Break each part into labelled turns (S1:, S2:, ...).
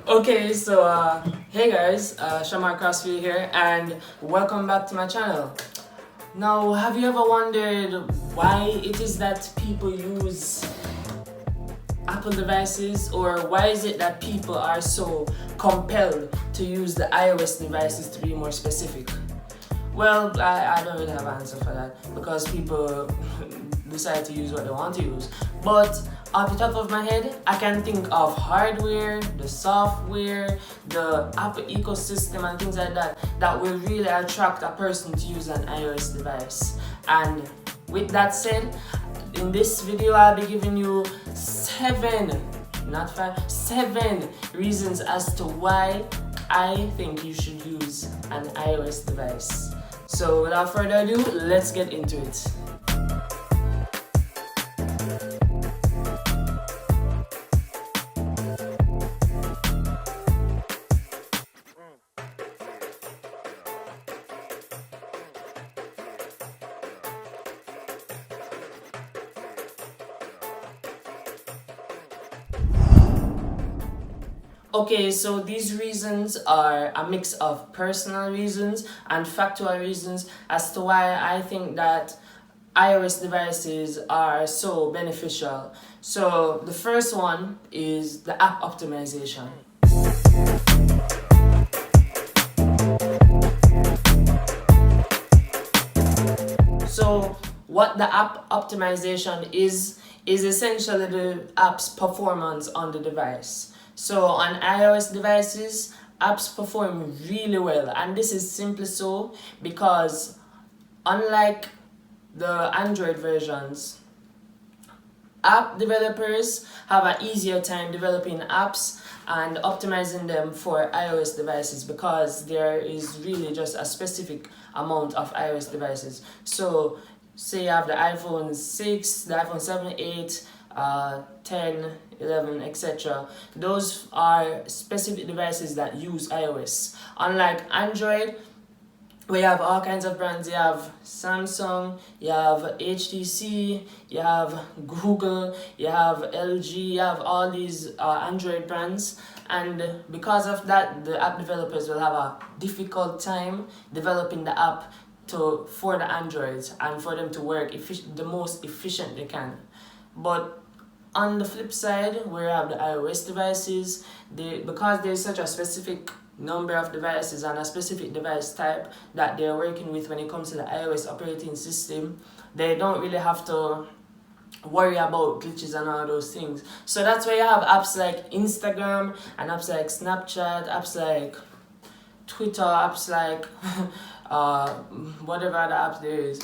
S1: Okay, so hey guys, Shamar Crossfield here, and welcome back to my channel. Now, have you ever wondered why it is that people use Apple devices, or why is it that people are so compelled to use the iOS devices, to be more specific? Well, I don't really have an answer for that because people decide to use what they want to use. But off the top of my head, I can think of hardware, the software, the Apple ecosystem, and things like that that will really attract a person to use an iOS device. And with that said, in this video, I'll be giving you not five, 7 reasons as to why I think you should use an iOS device. So without further ado, let's get into it. Okay, so these reasons are a mix of personal reasons and factual reasons as to why I think that iOS devices are so beneficial. So the first one is the app optimization. So what the app optimization is essentially the app's performance on the device. So on iOS devices, apps perform really well, and this is simply so because unlike the Android versions, app developers have an easier time developing apps and optimizing them for iOS devices because there is really just a specific amount of iOS devices. So say you have the iPhone 6, the iPhone 7, 8, 10, 11, etc. Those are specific devices that use iOS. Unlike Android, we have all kinds of brands. You have Samsung, you have HTC, you have Google, you have LG, you have all these Android brands, and because of that, the app developers will have a difficult time developing the app for the Androids and for them to work the most efficient they can. But on the flip side, where you have the iOS devices, because there's such a specific number of devices and a specific device type that they're working with when it comes to the iOS operating system, they don't really have to worry about glitches and all those things. So that's why you have apps like Instagram and apps like Snapchat, apps like Twitter, apps like whatever other apps there is,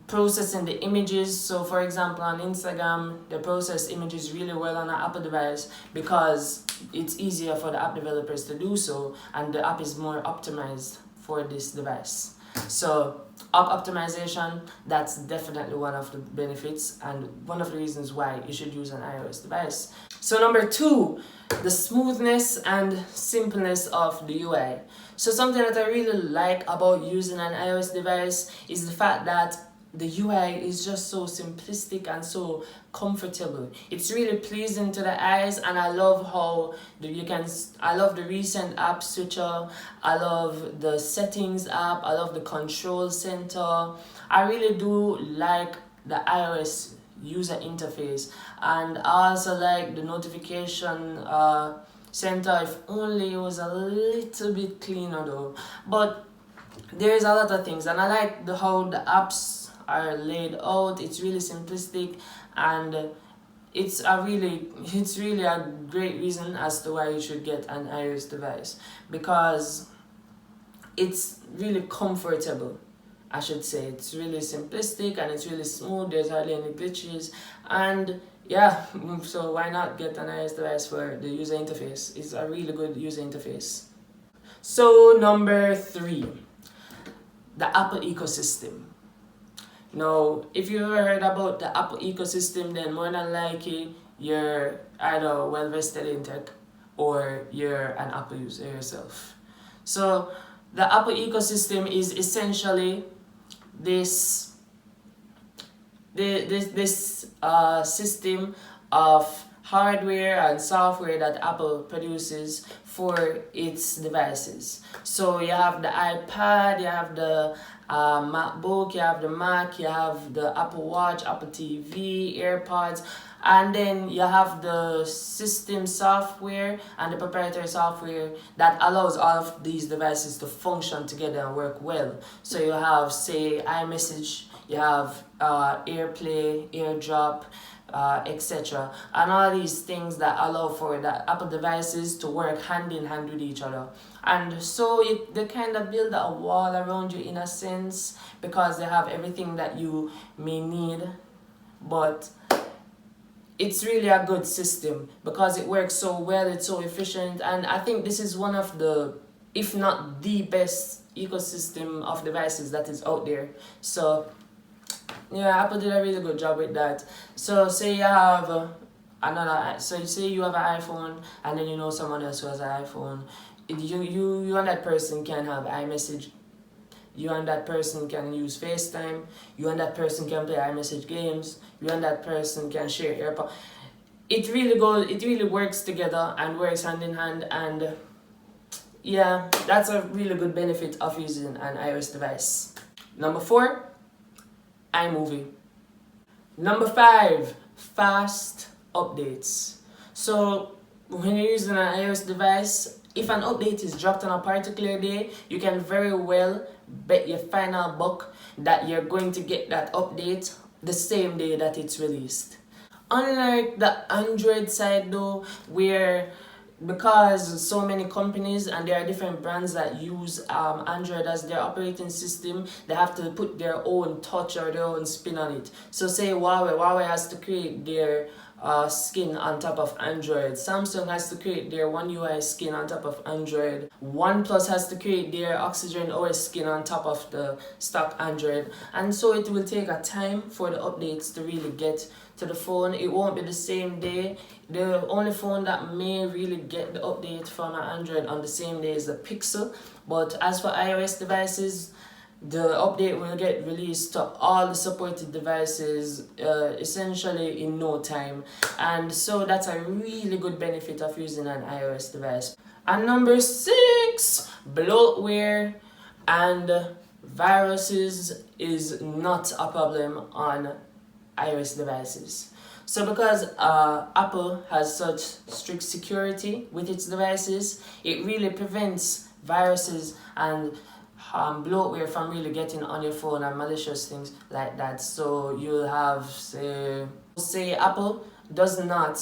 S1: processing the images. So for example, on Instagram, they process images really well on an Apple device because it's easier for the app developers to do so, and the app is more optimized for this device. So app optimization, that's definitely one of the benefits and one of the reasons why you should use an iOS device. So number 2, the smoothness and simpleness of the UI. So something that I really like about using an iOS device is the fact that the UI is just so simplistic and so comfortable. It's really pleasing to the eyes, and I love how I love the recent app switcher, I love the settings app, I love the control center. I really do like the iOS user interface, and I also like the notification center. If only it was a little bit cleaner though. But there's a lot of things, and I like how the apps are laid out. It's really simplistic, and it's really a great reason as to why you should get an iOS device, because it's really comfortable. I should say it's really simplistic and it's really smooth. There's hardly any glitches, and yeah, so why not get an iOS device for the user interface? It's a really good user interface. So number 3, the Apple ecosystem. Now, if you've ever heard about the Apple ecosystem, then more than likely you're either well vested in tech or you're an Apple user yourself. So the Apple ecosystem is essentially this system of hardware and software that Apple produces for its devices. So you have the iPad, you have the MacBook, you have the Mac, you have the Apple Watch, Apple TV, AirPods, and then you have the system software and the proprietary software that allows all of these devices to function together and work well. So you have, say, iMessage, you have AirPlay, AirDrop, etc. And all these things that allow for the Apple devices to work hand in hand with each other. And so they kind of build a wall around you in a sense, because they have everything that you may need. But it's really a good system because it works so well, it's so efficient, and I think this is one of the, if not the best ecosystem of devices that is out there. So yeah, Apple did a really good job with that. So say you have so say you have an iPhone and then you know someone else who has an iPhone. You and that person can have iMessage. You and that person can use FaceTime. You and that person can play iMessage games. You and that person can share AirPods. It really works together and works hand in hand, and yeah, that's a really good benefit of using an iOS device. Number 4, iMovie. Number 5, fast updates. So when you're using an iOS device, if an update is dropped on a particular day, you can very well bet your final buck that you're going to get that update the same day that it's released. Unlike the Android side though, where because so many companies and there are different brands that use Android as their operating system, they have to put their own touch or their own spin on it. So say Huawei has to create their skin on top of Android. Samsung has to create their One UI skin on top of Android. OnePlus has to create their Oxygen OS skin on top of the stock Android. And so it will take a time for the updates to really get to the phone. It won't be the same day. The only phone that may really get the update from an Android on the same day is the Pixel. But as for iOS devices, the update will get released to all the supported devices essentially in no time. And so that's a really good benefit of using an iOS device. And number 6, bloatware and viruses is not a problem on iOS devices. So because Apple has such strict security with its devices, it really prevents viruses and bloatware from really getting on your phone and malicious things like that. So you'll have, say Apple does not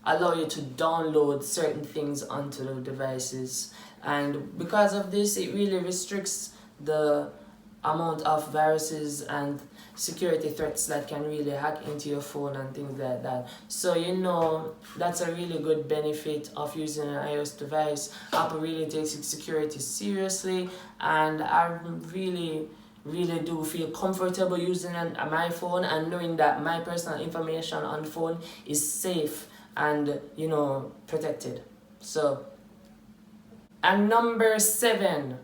S1: allow you to download certain things onto the devices, and because of this it really restricts the amount of viruses and security threats that can really hack into your phone and things like that. So you know, that's a really good benefit of using an iOS device. Apple really takes its security seriously, and I really do feel comfortable using my phone and knowing that my personal information on the phone is safe and, you know, protected. So, and number 7,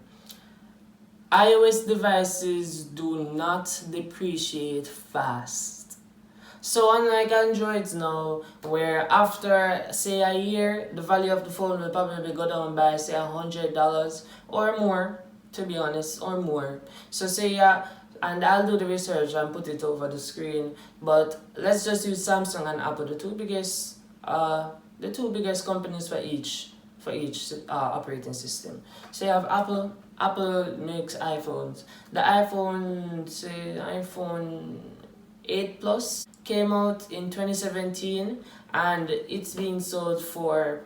S1: iOS devices do not depreciate fast. So unlike Androids now, where after say a year, the value of the phone will probably go down by say $100 or more, to be honest, or more. So say and I'll do the research and put it over the screen, but let's just use Samsung and Apple, the two biggest companies for each operating system. So you have Apple makes iPhones. The iPhone 8 Plus came out in 2017 and it's being sold for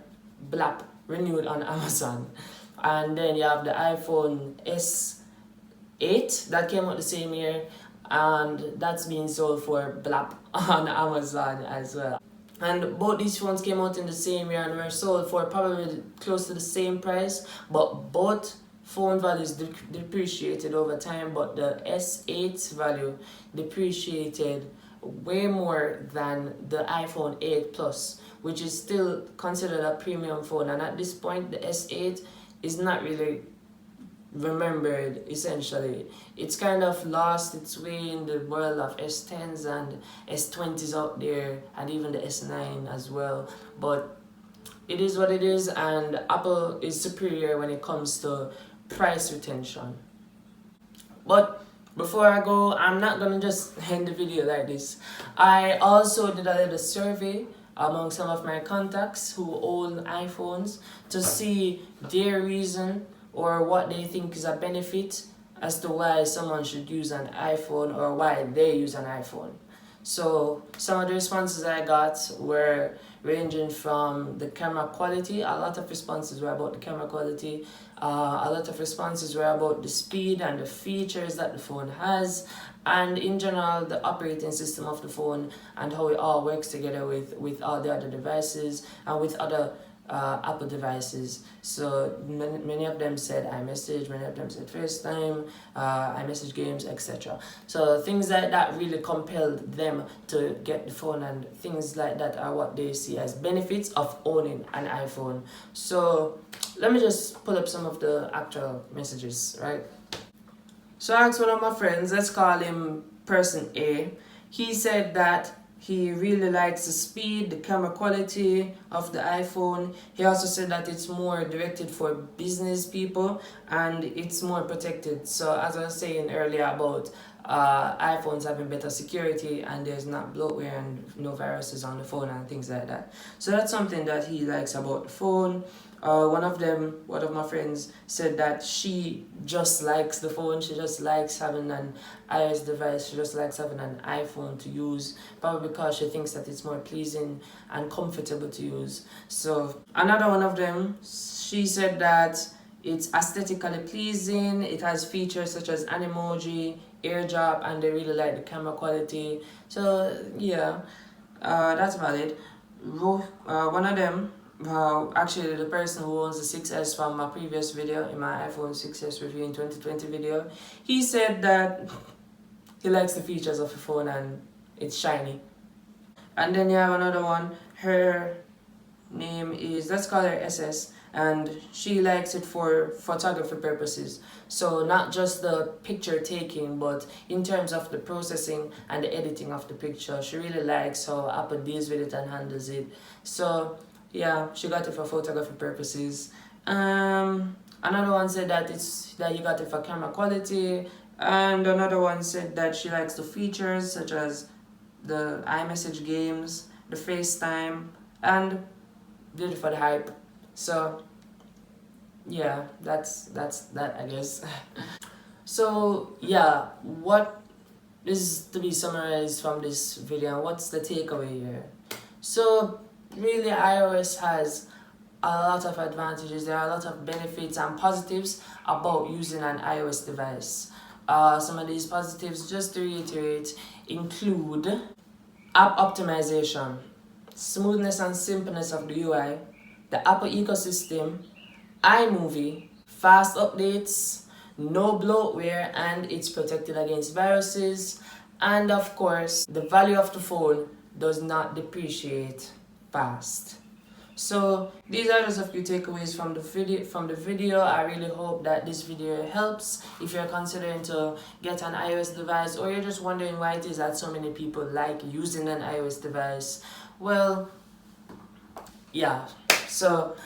S1: blap, renewed on Amazon. And then you have the iPhone S8 that came out the same year and that's being sold for blap on Amazon as well. And both these phones came out in the same year and were sold for probably close to the same price, but both phone values depreciated over time, but the S8 value depreciated way more than the iPhone 8 Plus, which is still considered a premium phone. And at this point, the S8 is not really remembered essentially. It's kind of lost its way in the world of S10s and S20s out there, and even the S9 as well. But it is what it is, and Apple is superior when it comes to price retention. But before I go, I'm not gonna just end the video like this. I also did a little survey among some of my contacts who own iPhones to see their reason or what they think is a benefit as to why someone should use an iPhone or why they use an iPhone. So some of the responses I got were ranging from the camera quality. A lot of responses were about the camera quality. A lot of responses were about the speed and the features that the phone has, and in general the operating system of the phone and how it all works together with all the other devices and with other Apple devices. So many of them said iMessage, many of them said FaceTime, iMessage games, etc. So things like that really compelled them to get the phone, and things like that are what they see as benefits of owning an iPhone. So let me just pull up some of the actual messages, right? So I asked one of my friends, let's call him person A. He said that he really likes the speed, the camera quality of the iPhone. He also said that it's more directed for business people and it's more protected. So as I was saying earlier about iPhones having better security and there's not bloatware and no viruses on the phone and things like that. So that's something that he likes about the phone. One of my friends said that she just likes the phone. She just likes having an iOS device. She just likes having an iPhone to use, probably because she thinks that it's more pleasing and comfortable to use. So another one of them, she said that it's aesthetically pleasing. It has features such as an emoji, airdrop, and they really like the camera quality. So yeah, that's valid. One of them, actually the person who owns the 6S from my previous video, in my iPhone 6S review in 2020 video, he said that he likes the features of the phone and it's shiny. And then you have another one, her name is, let's call her SS, and she likes it for photography purposes. So not just the picture taking, but in terms of the processing and the editing of the picture. She really likes how Apple deals with it and handles it. So yeah, she got it for photography purposes. Another one said that you got it for camera quality, and another one said that she likes the features such as the iMessage games, the FaceTime, and did it for the hype. So yeah, that's that, I guess. So yeah, what is to be summarized from this video? What's the takeaway here? So really, iOS has a lot of advantages. There are a lot of benefits and positives about using an iOS device. Some of these positives, just to reiterate, include app optimization, smoothness and simpleness of the UI, the Apple ecosystem, iMovie, fast updates, no bloatware, and it's protected against viruses, and of course, the value of the phone does not depreciate fast. So these are just a few takeaways from the video. I really hope that this video helps if you're considering to get an iOS device, or you're just wondering why it is that so many people like using an iOS device. Well, yeah, so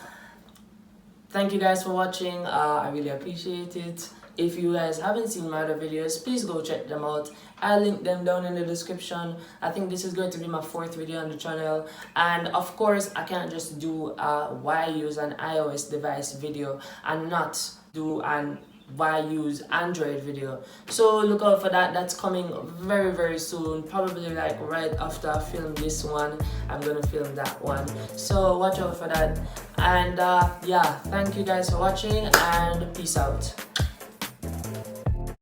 S1: thank you guys for watching. I really appreciate it. If you guys haven't seen my other videos, please go check them out. I'll link them down in the description. I think this is going to be my 4th video on the channel. And of course, I can't just do a why use an iOS device video and not do an why use Android video. So look out for that. That's coming very, very soon. Probably like right after I film this one, I'm gonna film that one. So watch out for that. And yeah, thank you guys for watching, and peace out.